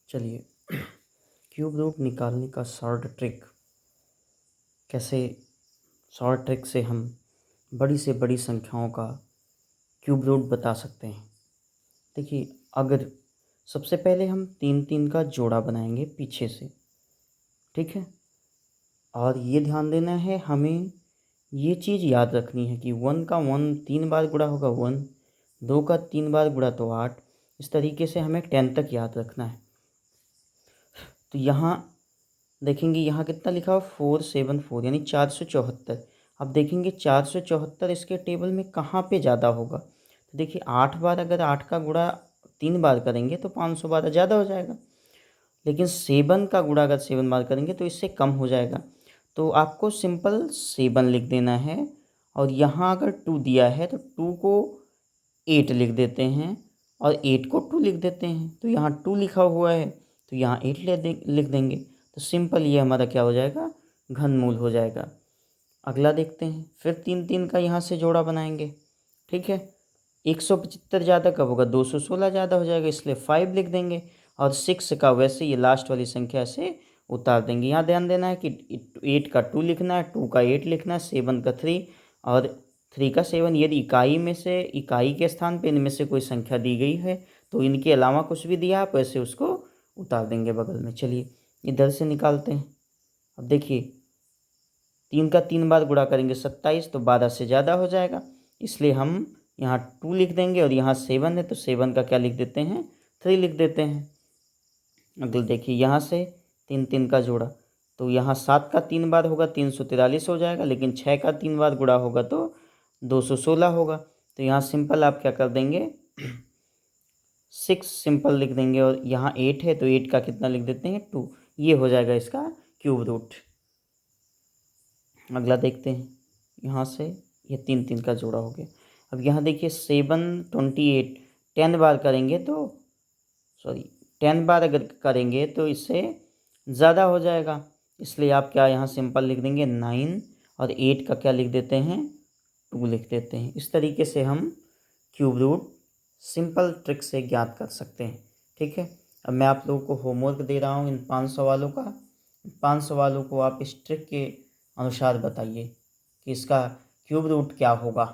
चलिए cube root निकालने का शॉर्ट ट्रिक कैसे शॉर्ट ट्रिक से हम बड़ी से बड़ी संख्याओं का क्यूब रूट बता सकते हैं। देखिए, अगर सबसे पहले हम 3 का जोड़ा बनाएंगे पीछे से, ठीक है। और ये ध्यान देना है, हमें ये चीज़ याद रखनी है कि 1 का 1 3 बार गुणा होगा 1, 2 का 3 बार गुणा तो 8। इस तरीके से हमें 10 तक याद रखना है। तो यहाँ देखेंगे, यहाँ कितना लिखा हुआ 474 यानी 474। अब देखेंगे 474 इसके टेबल में कहाँ पे ज़्यादा होगा। तो देखिए 8 बार अगर 8 का गुणा 3 बार करेंगे तो 512 ज़्यादा हो जाएगा, लेकिन 7 का गुणा अगर 7 बार करेंगे तो इससे कम हो जाएगा। तो आपको सिंपल 7 लिख देना है, और यहाँ अगर 2 दिया है तो 2 को 8 लिख देते हैं और 8 को 2 लिख देते हैं। तो यहाँ 2 लिखा हुआ है तो यहाँ 8 लिख देंगे। तो सिंपल ये हमारा क्या हो जाएगा, घनमूल हो जाएगा। अगला देखते हैं, फिर 3 का यहाँ से जोड़ा बनाएंगे, ठीक है। 175 ज़्यादा कब होगा, 216 ज़्यादा हो जाएगा, इसलिए 5 लिख देंगे। और 6 का वैसे ये लास्ट वाली संख्या से उतार देंगे। यहाँ ध्यान देना है कि 8 का 2 लिखना है, 2 का 8 लिखना है, 7 का 3 और 3 का 7। यदि इकाई के स्थान पे इनमें से कोई संख्या दी गई है तो इनके अलावा कुछ भी दिया आप ऐसे उसको उतार देंगे बगल में। चलिए इधर से निकालते हैं। अब देखिए 3 का 3 बार गुणा करेंगे 27, तो 12 से ज़्यादा हो जाएगा, इसलिए हम यहाँ 2 लिख देंगे। और यहाँ 7 है तो 7 का क्या लिख देते हैं, 3 लिख देते हैं। अगले देखिए यहाँ से 3 का जोड़ा, तो यहाँ 7 का 3 बार होगा 343 हो जाएगा, लेकिन 6 का 3 बार गुणा होगा तो 216 होगा। तो यहाँ सिंपल आप क्या कर देंगे 6 सिंपल लिख देंगे, और यहाँ 8 है तो 8 का कितना लिख देते हैं 2। ये हो जाएगा इसका क्यूब रूट। अगला देखते हैं, यहाँ से ये 3 का जोड़ा हो गया। अब यहाँ देखिए 728 10 बार करेंगे तो 10 बार अगर करेंगे तो इससे ज़्यादा हो जाएगा, इसलिए आप क्या यहाँ सिंपल लिख देंगे 9 और 8 का क्या लिख देते हैं 2 लिख देते हैं। इस तरीके से हम क्यूब रूट सिंपल ट्रिक से ज्ञात कर सकते हैं, ठीक है। अब मैं आप लोगों को होमवर्क दे रहा हूँ इन 5 सवालों का। 5 सवालों को आप इस ट्रिक के अनुसार बताइए कि इसका क्यूब रूट क्या होगा।